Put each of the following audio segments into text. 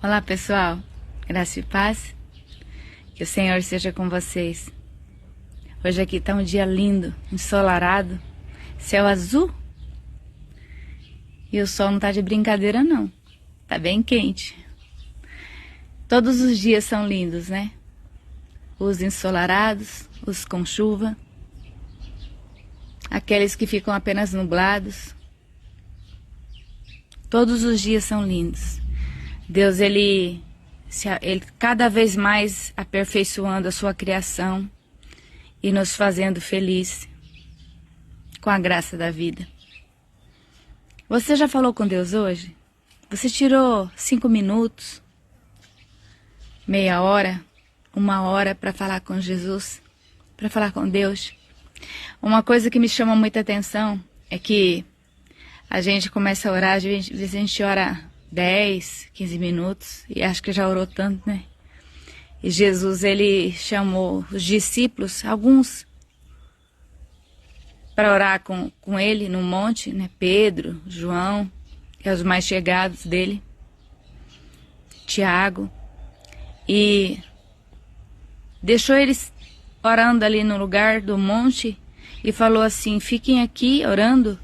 Olá pessoal, graça e paz, que o Senhor seja com vocês. Hoje aqui está um dia lindo, ensolarado, céu azul e o sol não está de brincadeira não, está bem quente. Todos os dias são lindos, né? Os ensolarados, os com chuva, aqueles que ficam apenas nublados. Todos os dias são lindos. Deus, ele cada vez mais aperfeiçoando a sua criação e nos fazendo felizes com a graça da vida. Você já falou com Deus hoje? Você tirou 5 minutos, meia hora, 1 hora para falar com Jesus, para falar com Deus? Uma coisa que me chama muita atenção é que a gente começa a orar, às vezes a gente ora 10, 15 minutos, e acho que já orou tanto, né? E Jesus, ele chamou os discípulos, alguns, para orar com ele no monte, né? Pedro, João, que é os mais chegados dele, Tiago, e deixou eles orando ali no lugar do monte e falou assim: fiquem aqui orando,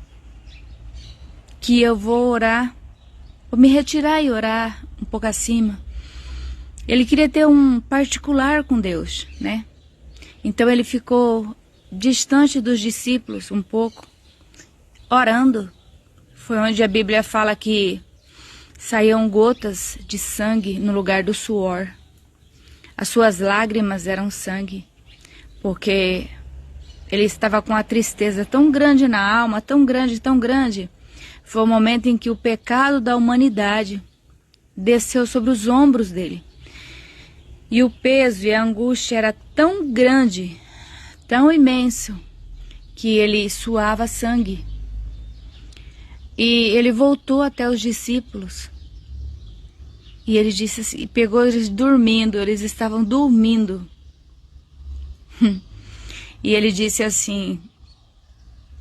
que eu vou orar. Vou me retirar e orar um pouco acima. Ele queria ter um particular com Deus, né? Então ele ficou distante dos discípulos um pouco, orando. Foi onde a Bíblia fala que saíam gotas de sangue no lugar do suor. As suas lágrimas eram sangue, porque ele estava com a tristeza tão grande na alma, tão grande, tão grande. Foi o momento em que o pecado da humanidade desceu sobre os ombros dele. E o peso e a angústia era tão grande, tão imenso, que ele suava sangue. E ele voltou até os discípulos. E ele disse assim, pegou eles dormindo, eles estavam dormindo. E ele disse assim: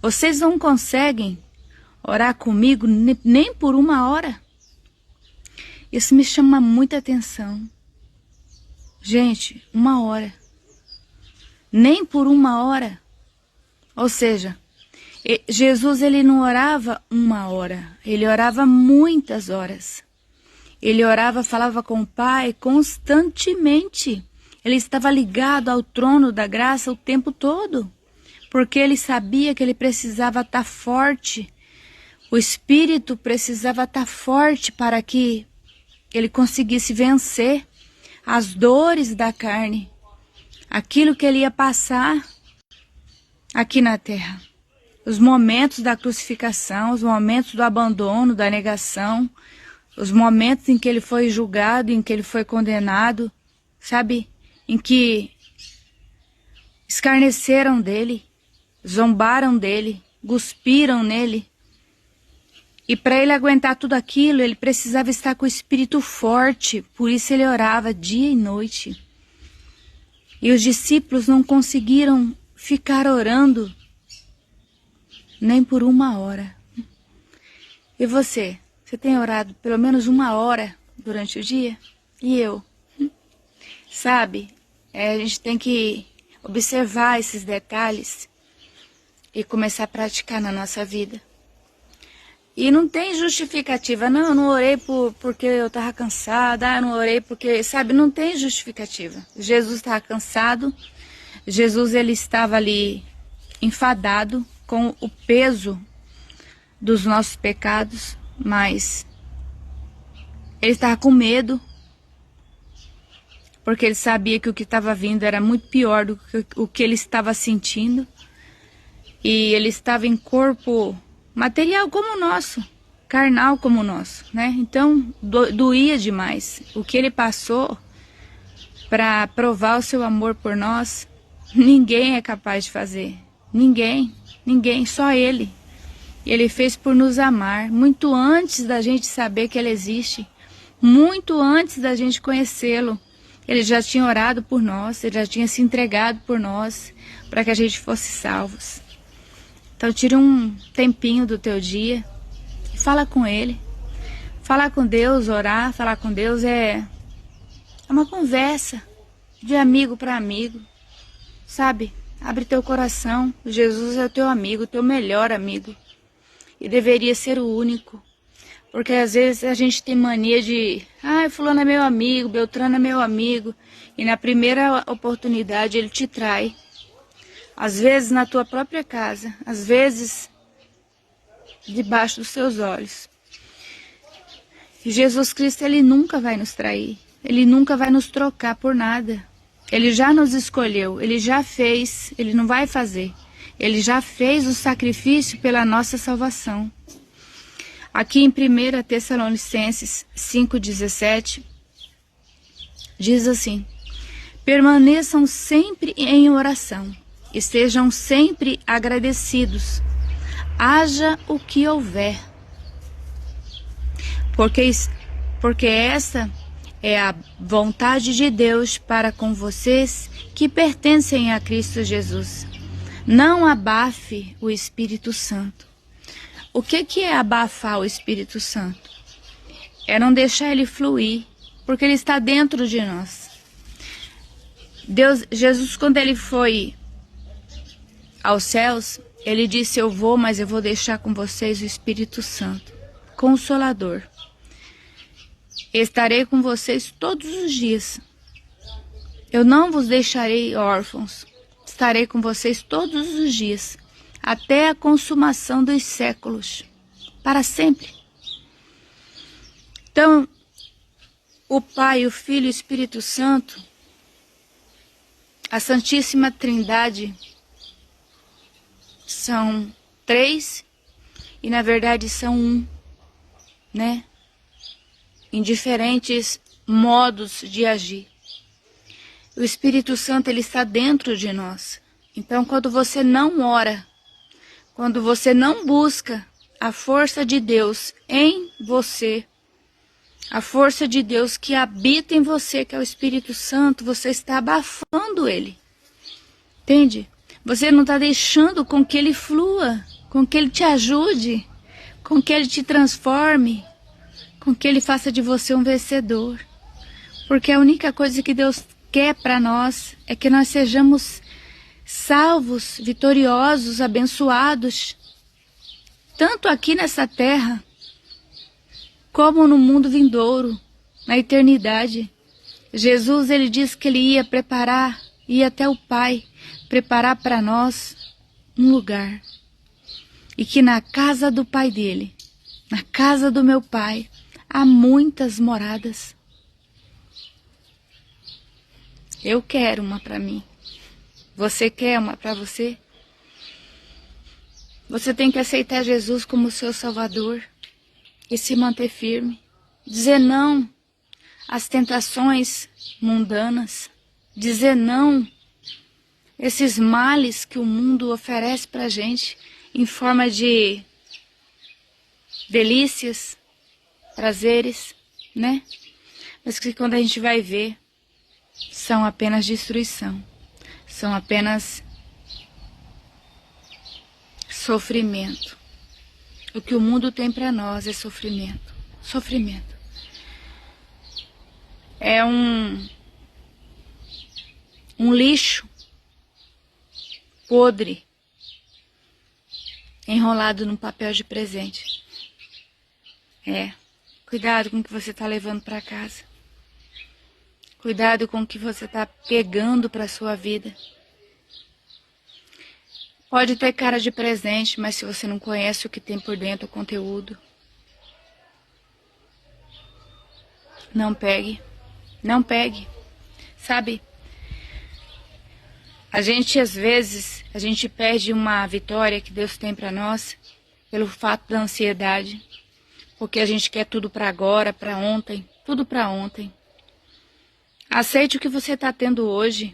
vocês não conseguem orar comigo nem por 1 hora? Isso me chama muita atenção. Gente, 1 hora. Nem por 1 hora. Ou seja, Jesus, ele não orava 1 hora. Ele orava muitas horas. Ele orava, falava com o Pai constantemente. Ele estava ligado ao trono da graça o tempo todo. Porque ele sabia que ele precisava estar forte. O espírito precisava estar forte para que ele conseguisse vencer as dores da carne, aquilo que ele ia passar aqui na terra. Os momentos da crucificação, os momentos do abandono, da negação, os momentos em que ele foi julgado, em que ele foi condenado, sabe? Em que escarneceram dele, zombaram dele, cuspiram nele. E para ele aguentar tudo aquilo, ele precisava estar com o espírito forte. Por isso ele orava dia e noite. E os discípulos não conseguiram ficar orando nem por 1 hora. E você? Você tem orado pelo menos 1 hora durante o dia? E eu? Sabe, a gente tem que observar esses detalhes e começar a praticar na nossa vida. E não tem justificativa. Não, eu não orei porque eu estava cansada. Eu não orei porque... Sabe, não tem justificativa. Jesus estava cansado. Jesus, ele estava ali enfadado com o peso dos nossos pecados. Mas ele estava com medo. Porque ele sabia que o que estava vindo era muito pior do que o que ele estava sentindo. E ele estava em corpo material como o nosso, carnal como o nosso, né? Então, doía demais. O que ele passou para provar o seu amor por nós, ninguém é capaz de fazer. Ninguém, só ele. E ele fez por nos amar, muito antes da gente saber que ele existe, muito antes da gente conhecê-lo. Ele já tinha orado por nós, ele já tinha se entregado por nós, para que a gente fosse salvos. Então tira um tempinho do teu dia e fala com ele. Falar com Deus, orar, falar com Deus é uma conversa de amigo para amigo, sabe? Abre teu coração, Jesus é o teu amigo, teu melhor amigo. E deveria ser o único. Porque às vezes a gente tem mania de... fulano é meu amigo, Beltrano é meu amigo. E na primeira oportunidade ele te trai. Às vezes na tua própria casa, às vezes debaixo dos seus olhos. E Jesus Cristo, ele nunca vai nos trair. Ele nunca vai nos trocar por nada. Ele já nos escolheu, ele já fez, ele não vai fazer. Ele já fez o sacrifício pela nossa salvação. Aqui em 1 Tessalonicenses 5,17, diz assim: permaneçam sempre em oração e sejam sempre agradecidos, haja o que houver. Porque essa é a vontade de Deus para com vocês que pertencem a Cristo Jesus. Não abafe o Espírito Santo. O que é abafar o Espírito Santo? É não deixar ele fluir, porque ele está dentro de nós. Jesus, quando ele foi aos céus, ele disse: eu vou, mas eu vou deixar com vocês o Espírito Santo, Consolador. Estarei com vocês todos os dias. Eu não vos deixarei órfãos. Estarei com vocês todos os dias, até a consumação dos séculos, para sempre. Então, o Pai, o Filho e o Espírito Santo, a Santíssima Trindade, são três e na verdade são um, né? Em diferentes modos de agir. O Espírito Santo, ele está dentro de nós. Então, quando você não ora, quando você não busca a força de Deus em você, a força de Deus que habita em você, que é o Espírito Santo, você está abafando ele. Entende? Você não está deixando com que ele flua, com que ele te ajude, com que ele te transforme, com que ele faça de você um vencedor. Porque a única coisa que Deus quer para nós é que nós sejamos salvos, vitoriosos, abençoados, tanto aqui nessa terra, como no mundo vindouro, na eternidade. Jesus, ele disse que ele ia até o Pai, preparar para nós um lugar. E que na casa do Pai dele, na casa do meu Pai, há muitas moradas. Eu quero uma para mim. Você quer uma para você? Você tem que aceitar Jesus como seu Salvador e se manter firme. Dizer não às tentações mundanas. Dizer não a esses males que o mundo oferece para a gente em forma de delícias, prazeres, né? Mas que quando a gente vai ver, são apenas destruição, são apenas sofrimento. O que o mundo tem para nós é sofrimento. Sofrimento. É um lixo podre enrolado num papel de presente. Cuidado com o que você está levando para casa. Cuidado com o que você está pegando para a sua vida. Pode ter cara de presente, mas se você não conhece o que tem por dentro, o conteúdo, não pegue. Não pegue. Sabe? Às vezes, a gente perde uma vitória que Deus tem para nós pelo fato da ansiedade. Porque a gente quer tudo para agora, para ontem, tudo para ontem. Aceite o que você está tendo hoje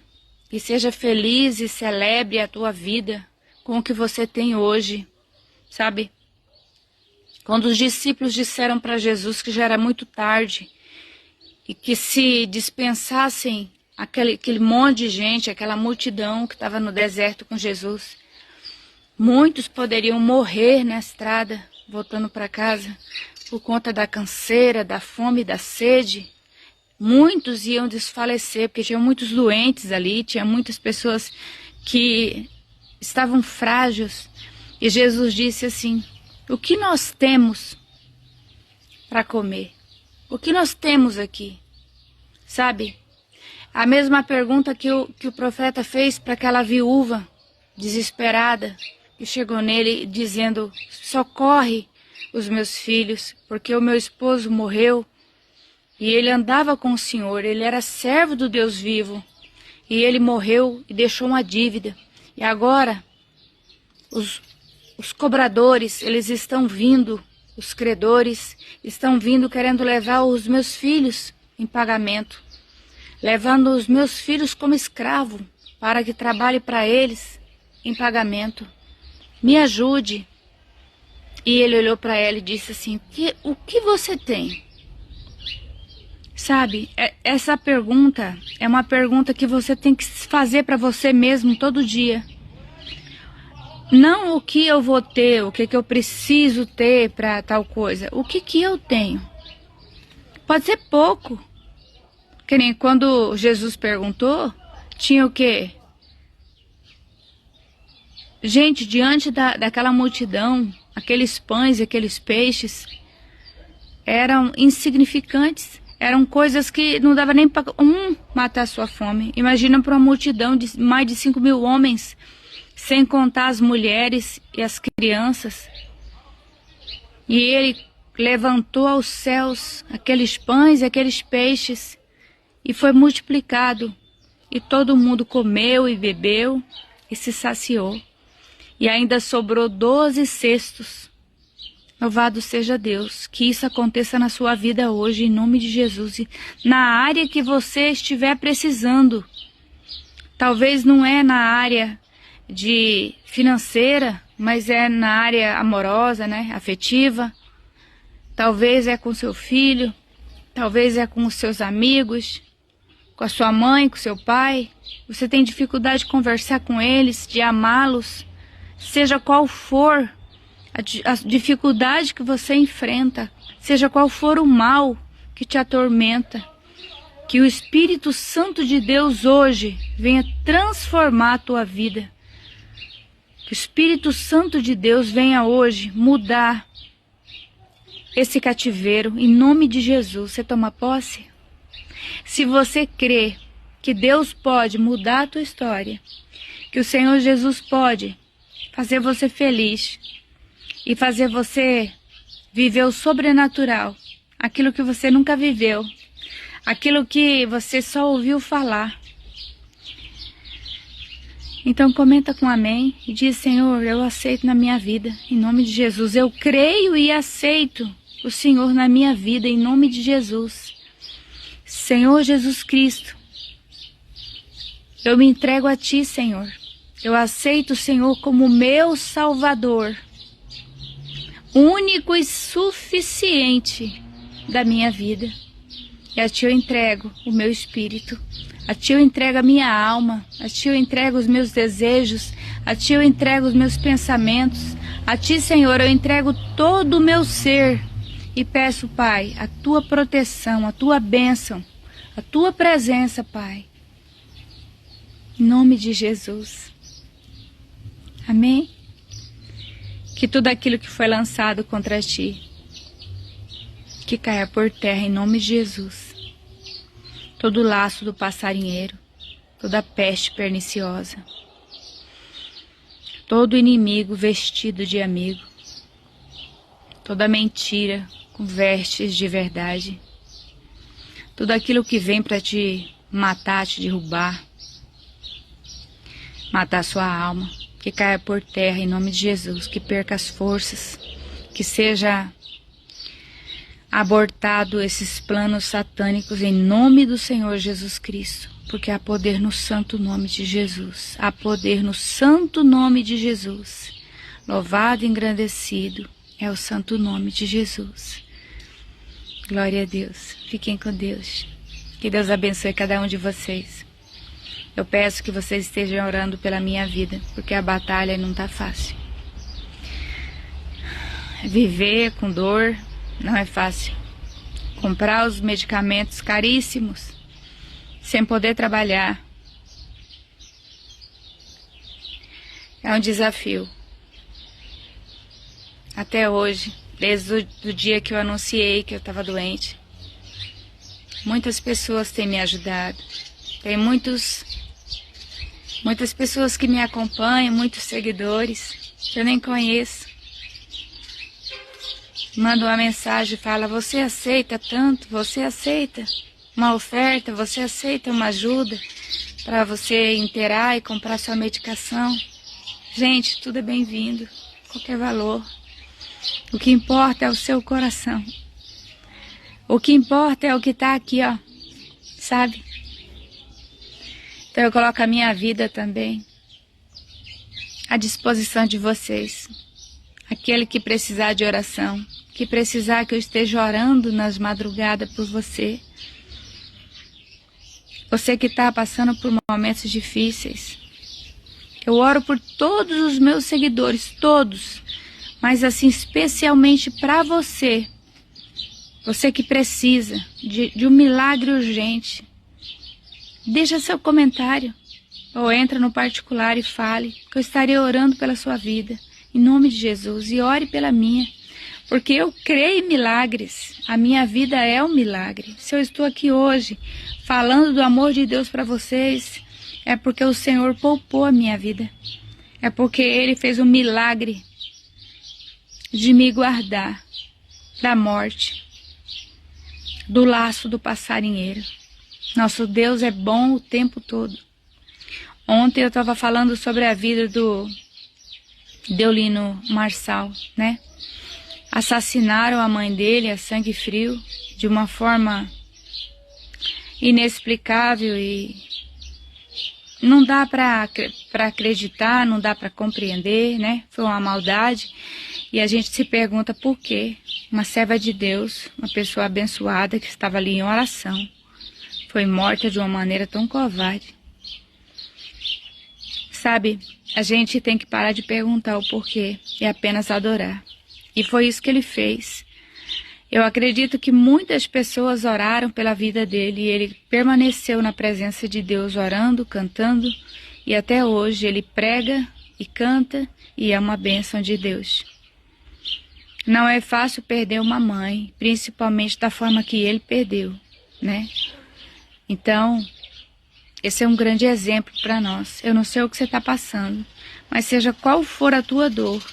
e seja feliz e celebre a tua vida com o que você tem hoje, sabe? Quando os discípulos disseram para Jesus que já era muito tarde e que se dispensassem aquele monte de gente, aquela multidão que estava no deserto com Jesus, muitos poderiam morrer na estrada, voltando para casa, por conta da canseira, da fome, da sede. Muitos iam desfalecer, porque tinha muitos doentes ali, tinha muitas pessoas que estavam frágeis. E Jesus disse assim: o que nós temos para comer? O que nós temos aqui? Sabe? A mesma pergunta que o profeta fez para aquela viúva desesperada, que chegou nele dizendo: socorre os meus filhos, porque o meu esposo morreu. E ele andava com o Senhor, ele era servo do Deus vivo. E ele morreu e deixou uma dívida. E agora, os cobradores, eles estão vindo, os credores, estão vindo querendo levar os meus filhos em pagamento. Levando os meus filhos como escravo, para que trabalhe para eles em pagamento. Me ajude. E ele olhou para ela e disse assim: o que você tem? Sabe, essa pergunta é uma pergunta que você tem que fazer para você mesmo todo dia. Não o que eu vou ter, o que eu preciso ter para tal coisa. O que eu tenho? Pode ser pouco. Que nem quando Jesus perguntou, tinha o quê? Gente, diante daquela multidão, aqueles pães e aqueles peixes eram insignificantes. Eram coisas que não dava nem para matar a sua fome. Imagina para uma multidão de mais de 5.000 homens, sem contar as mulheres e as crianças. E ele levantou aos céus aqueles pães e aqueles peixes, e foi multiplicado. E todo mundo comeu e bebeu e se saciou. E ainda sobrou 12 cestos. Louvado seja Deus, que isso aconteça na sua vida hoje, em nome de Jesus. E na área que você estiver precisando. Talvez não é na área de financeira, mas é na área amorosa, né, afetiva. Talvez é com seu filho, talvez é com os seus amigos, com a sua mãe, com seu pai. Você tem dificuldade de conversar com eles, de amá-los, seja qual for a dificuldade que você enfrenta, seja qual for o mal que te atormenta, que o Espírito Santo de Deus hoje venha transformar a tua vida. Que o Espírito Santo de Deus venha hoje mudar esse cativeiro, em nome de Jesus. Você toma posse? Se você crê que Deus pode mudar a tua história, que o Senhor Jesus pode fazer você feliz, e fazer você viver o sobrenatural, aquilo que você nunca viveu, aquilo que você só ouviu falar. Então comenta com amém e diz: Senhor, eu aceito na minha vida, em nome de Jesus. Eu creio e aceito o Senhor na minha vida, em nome de Jesus. Senhor Jesus Cristo, eu me entrego a Ti, Senhor. Eu aceito o Senhor como meu Salvador, único e suficiente da minha vida. E a Ti eu entrego o meu espírito, a Ti eu entrego a minha alma, a Ti eu entrego os meus desejos, a Ti eu entrego os meus pensamentos, a Ti, Senhor, eu entrego todo o meu ser e peço, Pai, a Tua proteção, a Tua bênção, a Tua presença, Pai, em nome de Jesus. Amém? Que tudo aquilo que foi lançado contra Ti, que caia por terra em nome de Jesus. Todo laço do passarinheiro, toda peste perniciosa, todo inimigo vestido de amigo, toda mentira com vestes de verdade, tudo aquilo que vem para te matar, te derrubar, matar sua alma, que caia por terra em nome de Jesus, que perca as forças, que seja abortado esses planos satânicos em nome do Senhor Jesus Cristo, porque há poder no santo nome de Jesus, há poder no santo nome de Jesus. Louvado e engrandecido é o santo nome de Jesus. Glória a Deus. Fiquem com Deus. Que Deus abençoe cada um de vocês. Eu peço que vocês estejam orando pela minha vida, porque a batalha não está fácil. Viver com dor, Não é fácil. Comprar os medicamentos caríssimos, sem poder trabalhar. É um desafio. Até hoje, desde o dia que eu anunciei que eu estava doente, muitas pessoas têm me ajudado. Tem muitas pessoas que me acompanham, muitos seguidores que eu nem conheço. Manda uma mensagem e fala: você aceita tanto, você aceita uma oferta, você aceita uma ajuda para você inteirar e comprar sua medicação. Gente, tudo é bem-vindo, qualquer valor. O que importa é o seu coração. O que importa é o que está aqui, ó, sabe? Então eu coloco a minha vida também à disposição de vocês. Aquele que precisar de oração, que precisar que eu esteja orando nas madrugadas por você. Você que está passando por momentos difíceis. Eu oro por todos os meus seguidores, todos. Mas assim, especialmente para você. Você que precisa de um milagre urgente. Deixa seu comentário. Ou entra no particular e fale, que eu estarei orando pela sua vida. Em nome de Jesus. E ore pela minha. Porque eu creio em milagres. A minha vida é um milagre. Se eu estou aqui hoje falando do amor de Deus para vocês, é porque o Senhor poupou a minha vida. É porque Ele fez um milagre de me guardar da morte, do laço do passarinheiro. Nosso Deus é bom o tempo todo. Ontem eu estava falando sobre a vida do Deolino Marçal, né? Assassinaram a mãe dele a sangue frio, de uma forma inexplicável e não dá para acreditar, não dá para compreender, né? Foi uma maldade. E a gente se pergunta por quê. Uma serva de Deus, uma pessoa abençoada que estava ali em oração, foi morta de uma maneira tão covarde. Sabe, a gente tem que parar de perguntar o porquê e apenas adorar. E foi isso que ele fez. Eu acredito que muitas pessoas oraram pela vida dele e ele permaneceu na presença de Deus orando, cantando, e até hoje ele prega e canta e é uma bênção de Deus. Não é fácil perder uma mãe, principalmente da forma que ele perdeu, né? Então, esse é um grande exemplo para nós. Eu não sei o que você está passando, mas seja qual for a tua dor,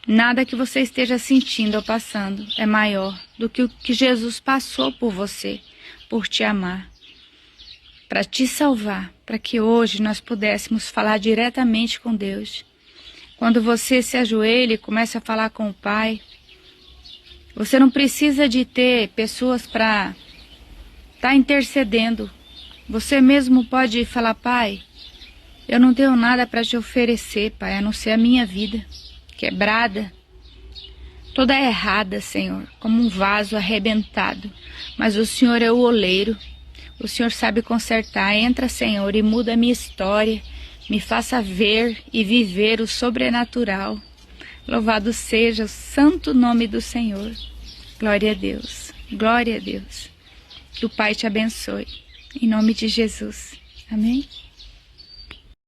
nada que você esteja sentindo ou passando é maior do que o que Jesus passou por você, por te amar, para te salvar, para que hoje nós pudéssemos falar diretamente com Deus. Quando você se ajoelha e começa a falar com o Pai, você não precisa de ter pessoas para estar intercedendo. Você mesmo pode falar: Pai, eu não tenho nada para te oferecer, Pai, a não ser a minha vida, quebrada, toda errada, Senhor, como um vaso arrebentado. Mas o Senhor é o oleiro, o Senhor sabe consertar. Entra, Senhor, e muda a minha história. Me faça ver e viver o sobrenatural. Louvado seja o santo nome do Senhor. Glória a Deus. Glória a Deus. Que o Pai te abençoe. Em nome de Jesus. Amém?